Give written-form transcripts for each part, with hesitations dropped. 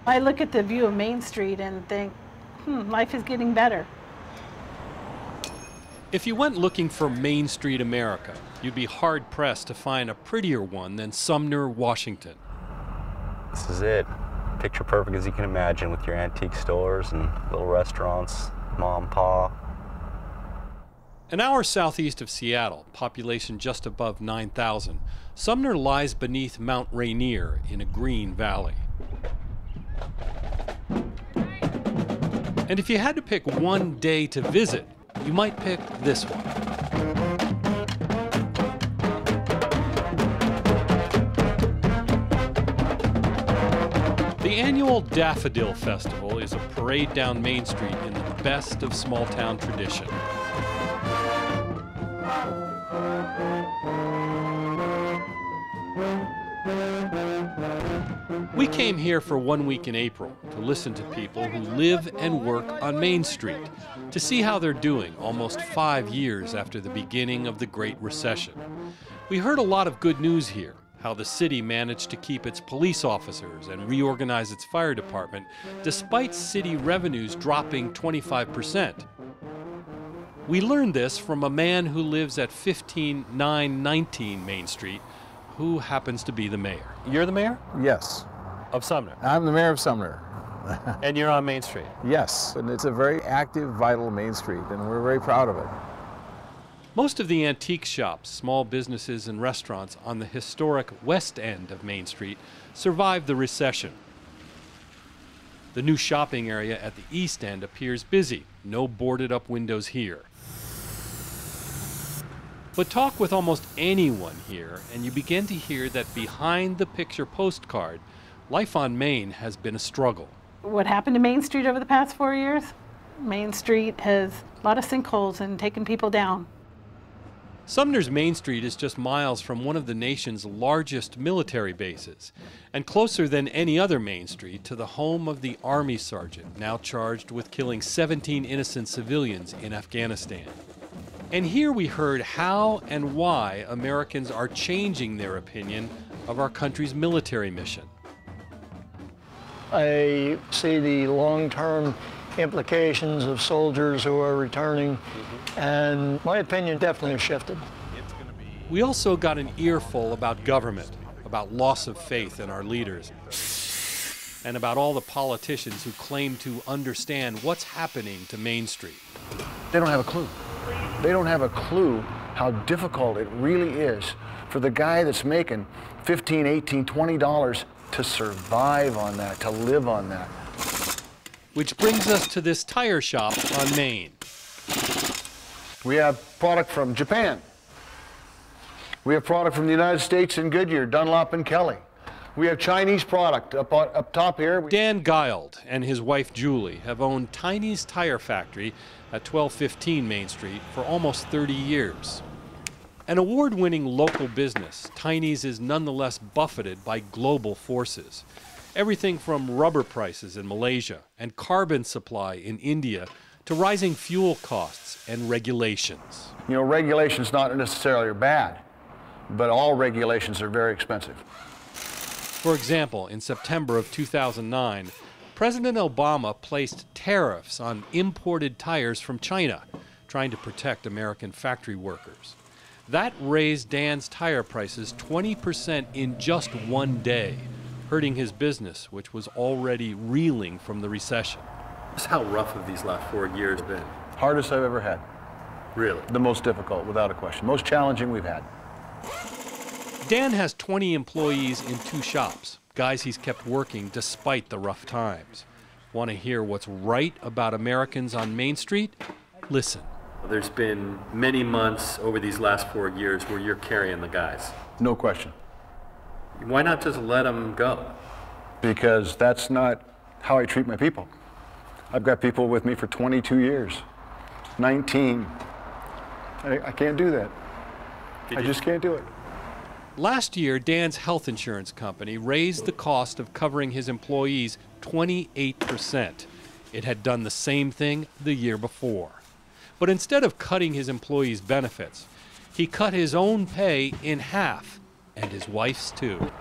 I look at the view of Main Street and think, life is getting better. If you went looking for Main Street America, you'd be hard-pressed to find a prettier one than Sumner, Washington. This is it. Picture perfect as you can imagine, with your antique stores and little restaurants, mom and pa. An hour southeast of Seattle, population just above 9,000, Sumner lies beneath Mount Rainier in a green valley. And if you had to pick one day to visit, you might pick this one. The annual Daffodil Festival is a parade down Main Street in the best of small-town tradition. We came here for 1 week in April to listen to people who live and work on Main Street, to see how they're doing almost 5 years after the beginning of the Great Recession. We heard a lot of good news here, how the city managed to keep its police officers and reorganize its fire department despite city revenues dropping 25%. We learned this from a man who lives at 15919 Main Street, who happens to be the mayor. You're the mayor? Yes. Of Sumner? I'm the mayor of Sumner. And you're on Main Street? Yes, and it's a very active, vital Main Street, and we're very proud of it. Most of the antique shops, small businesses, and restaurants on the historic west end of Main Street survived the recession. The new shopping area at the east end appears busy. No boarded up windows here. But talk with almost anyone here, and you begin to hear that behind the picture postcard, life on Main has been a struggle. What happened to Main Street over the past 4 years? Main Street has a lot of sinkholes and taken people down. Sumner's Main Street is just miles from one of the nation's largest military bases, and closer than any other Main Street to the home of the Army sergeant now charged with killing 17 innocent civilians in Afghanistan. And here we heard how and why Americans are changing their opinion of our country's military mission. I see the long-term implications of soldiers who are returning, and my opinion definitely has shifted. We also got an earful about government, about loss of faith in our leaders, and about all the politicians who claim to understand what's happening to Main Street. They don't have a clue. They don't have a clue how difficult it really is for the guy that's making $15, $18, $20 to survive on that, to live on that. Which brings us to this tire shop on Main. We have product from Japan. We have product from the United States in Goodyear, Dunlop and Kelly. We have Chinese product up top here. Dan Gild and his wife Julie have owned Tiny's Tire Factory at 1215 Main Street for almost 30 years. An award-winning local business, Tiny's is nonetheless buffeted by global forces. Everything from rubber prices in Malaysia and carbon supply in India to rising fuel costs and regulations. You know, regulations not necessarily bad, but all regulations are very expensive. For example, in September of 2009, President Obama placed tariffs on imported tires from China, trying to protect American factory workers. That raised Dan's tire prices 20% in just one day, hurting his business, which was already reeling from the recession. Just how rough have these last 4 years been? Hardest I've ever had. Really? The most difficult, without a question. Most challenging we've had. Dan has 20 employees in 2 shops, guys he's kept working despite the rough times. Want to hear what's right about Americans on Main Street? Listen. There's been many months over these last 4 years where you're carrying the guys. No question. Why not just let them go? Because that's not how I treat my people. I've got people with me for 22 years, 19. I can't do that. I just can't do it. Last year, Dan's health insurance company raised the cost of covering his employees 28%. It had done the same thing the year before. But instead of cutting his employees' benefits, he cut his own pay in half, and his wife's too.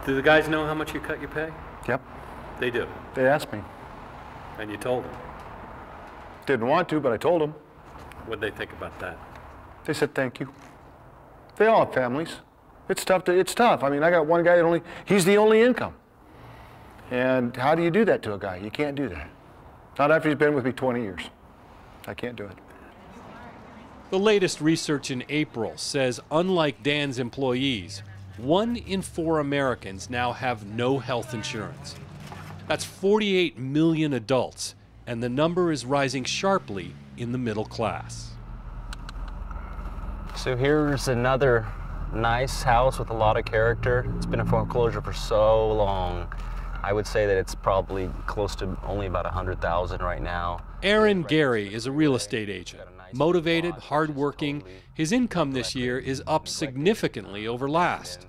Do the guys know how much you cut your pay? Yep. They do. They asked me. And you told them. Didn't want to, but I told them. What'd they think about that? They said thank you. They all have families. It's tough. I mean, I got one guy that he's the only income. And how do you do that to a guy? You can't do that. Not after he's been with me 20 years. I can't do it. The latest research in April says, unlike Dan's employees, 1 in 4 Americans now have no health insurance. That's 48 million adults, and the number is rising sharply in the middle class. So here's another nice house with a lot of character. It's been in foreclosure for so long. I would say that it's probably close to only about 100,000 right now. Aaron Gary is a real estate agent. Motivated, hardworking, his income this year is up significantly over last.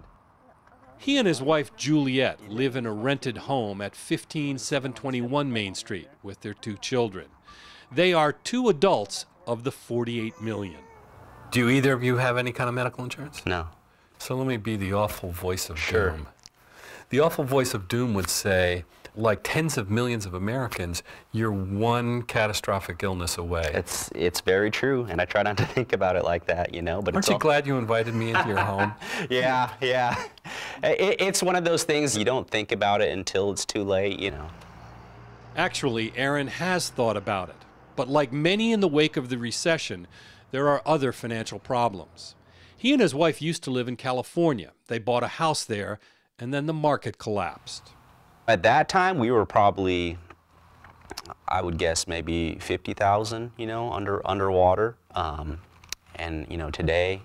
He and his wife Juliet live in a rented home at 15721 Main Street with their 2 children. They are 2 adults of the 48 million. Do either of you have any kind of medical insurance? No. So let me be the awful voice of doom. The awful voice of doom would say, like tens of millions of Americans, you're one catastrophic illness away. It's very true, and I try not to think about it like that, you know. But aren't you glad you invited me into your home? Yeah. It's one of those things you don't think about it until it's too late, you know. Actually, Aaron has thought about it. But like many in the wake of the recession, there are other financial problems. He and his wife used to live in California. They bought a house there, and then the market collapsed. At that time, we were probably, I would guess, maybe 50,000, you know, underwater. And, you know, today,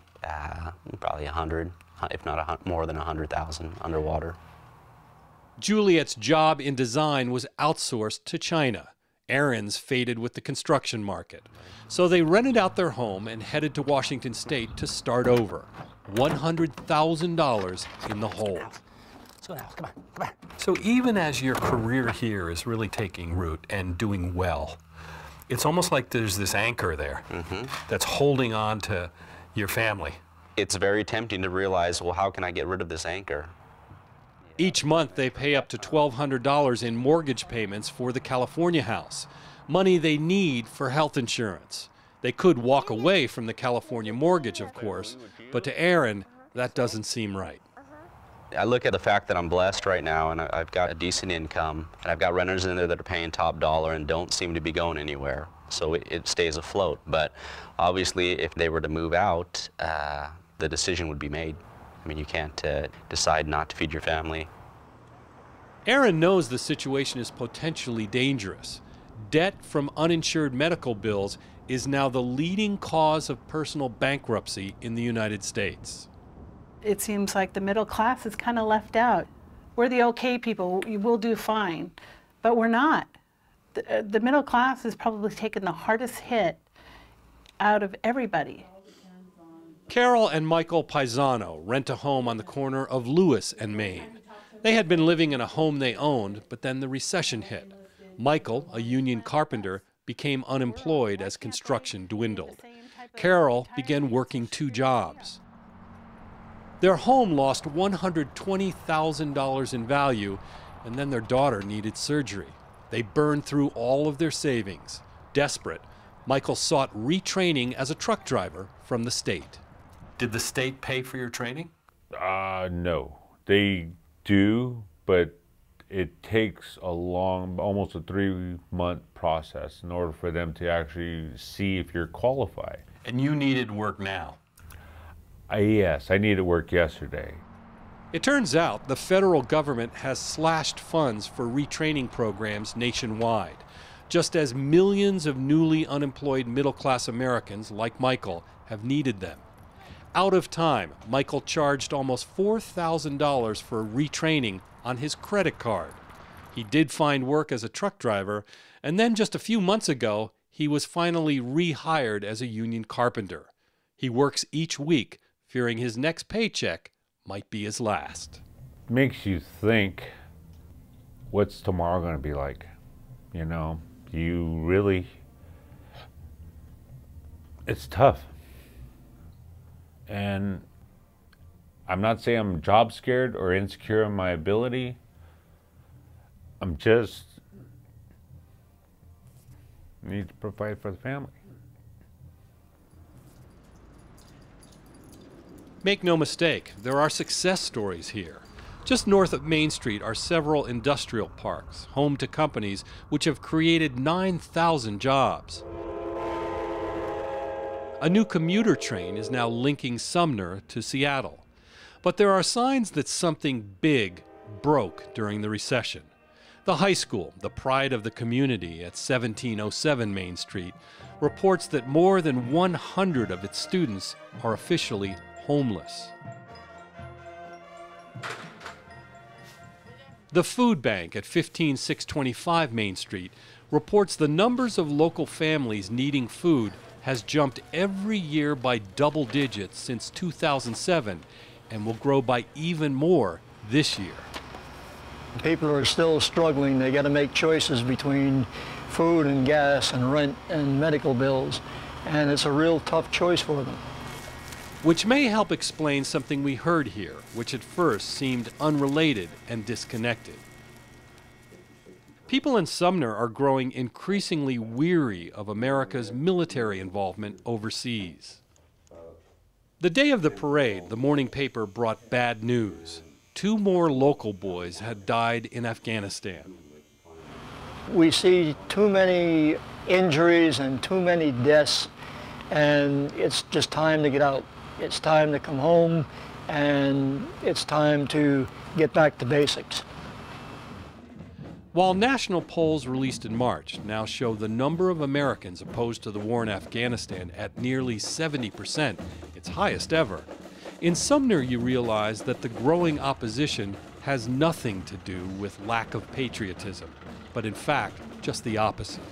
probably 100, if not more than 100,000 underwater. Juliet's job in design was outsourced to China. Aaron's faded with the construction market. So they rented out their home and headed to Washington State to start over. $100,000 in the hole. So even as your career here is really taking root and doing well, it's almost like there's this anchor there that's holding on to your family. It's very tempting to realize, well, how can I get rid of this anchor? Each month they pay up to $1,200 in mortgage payments for the California house, money they need for health insurance. They could walk away from the California mortgage, of course, but to Aaron, that doesn't seem right. I look at the fact that I'm blessed right now, and I've got a decent income, and I've got renters in there that are paying top dollar and don't seem to be going anywhere, so it stays afloat. But obviously, if they were to move out, the decision would be made. I mean, you can't decide not to feed your family. Aaron knows the situation is potentially dangerous. Debt from uninsured medical bills is now the leading cause of personal bankruptcy in the United States. It seems like the middle class is kind of left out. We're the okay people, we'll do fine, but we're not. The middle class has probably taken the hardest hit out of everybody. Carol and Michael Paisano rent a home on the corner of Lewis and Main. They had been living in a home they owned, but then the recession hit. Michael, a union carpenter, became unemployed as construction dwindled. Carol began working 2 jobs. Their home lost $120,000 in value, and then their daughter needed surgery. They burned through all of their savings. Desperate, Michael sought retraining as a truck driver from the state. Did the state pay for your training? No. They do, but it takes almost a 3-month process in order for them to actually see if you're qualified. And you needed work now? Yes, I needed work yesterday. It turns out the federal government has slashed funds for retraining programs nationwide, just as millions of newly unemployed middle-class Americans like Michael have needed them. Out of time, Michael charged almost $4,000 for retraining on his credit card. He did find work as a truck driver, and then just a few months ago, he was finally rehired as a union carpenter. He works each week, fearing his next paycheck might be his last. Makes you think, what's tomorrow going to be like? You know, it's tough. And I'm not saying I'm job scared or insecure in my ability. I'm just need to provide for the family. Make no mistake, there are success stories here. Just north of Main Street are several industrial parks, home to companies which have created 9,000 jobs. A new commuter train is now linking Sumner to Seattle. But there are signs that something big broke during the recession. The high school, the pride of the community at 1707 Main Street, reports that more than 100 of its students are officially homeless. The food bank at 15625 Main Street reports the numbers of local families needing food has jumped every year by double digits since 2007 and will grow by even more this year. People are still struggling. They got to make choices between food and gas and rent and medical bills, and it's a real tough choice for them. Which may help explain something we heard here, which at first seemed unrelated and disconnected. People in Sumner are growing increasingly weary of America's military involvement overseas. The day of the parade, the morning paper brought bad news. 2 more local boys had died in Afghanistan. We see too many injuries and too many deaths, and it's just time to get out. It's time to come home, and it's time to get back to basics. While national polls released in March now show the number of Americans opposed to the war in Afghanistan at nearly 70%, its highest ever, in Sumner you realize that the growing opposition has nothing to do with lack of patriotism, but in fact, just the opposite.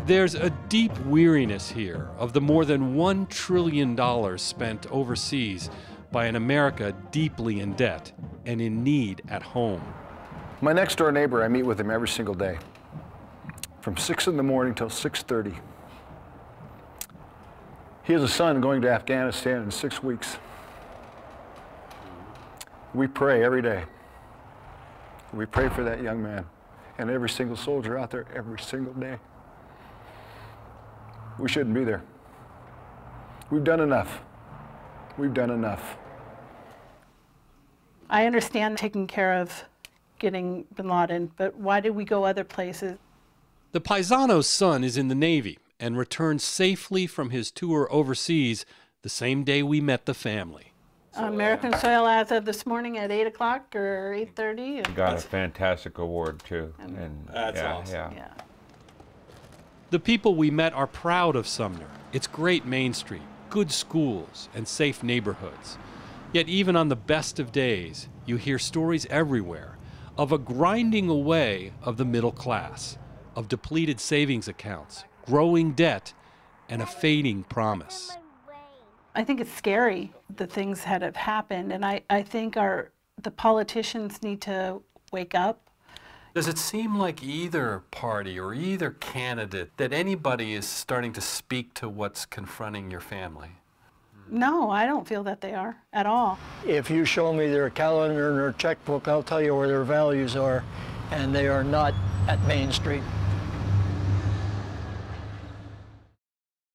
There's a deep weariness here of the more than $1 trillion spent overseas by an America deeply in debt and in need at home. My next door neighbor, I meet with him every single day, from 6 in the morning till 6:30. He has a son going to Afghanistan in 6 weeks. We pray every day. We pray for that young man and every single soldier out there every single day. We shouldn't be there. We've done enough. We've done enough. I understand taking care of getting bin Laden, but why did we go other places? The Paisano's son is in the Navy and returned safely from his tour overseas the same day we met the family. American soil as of this morning at 8 o'clock or 8:30. Got a fantastic award too. And That's awesome. Yeah. The people we met are proud of Sumner, its great Main Street, good schools, and safe neighborhoods. Yet even on the best of days, you hear stories everywhere of a grinding away of the middle class, of depleted savings accounts, growing debt, and a fading promise. I think it's scary, the things that have happened, and I think the politicians need to wake up. Does it seem like either party or either candidate that anybody is starting to speak to what's confronting your family? No, I don't feel that they are at all. If you show me their calendar and their checkbook, I'll tell you where their values are, and they are not at Main Street.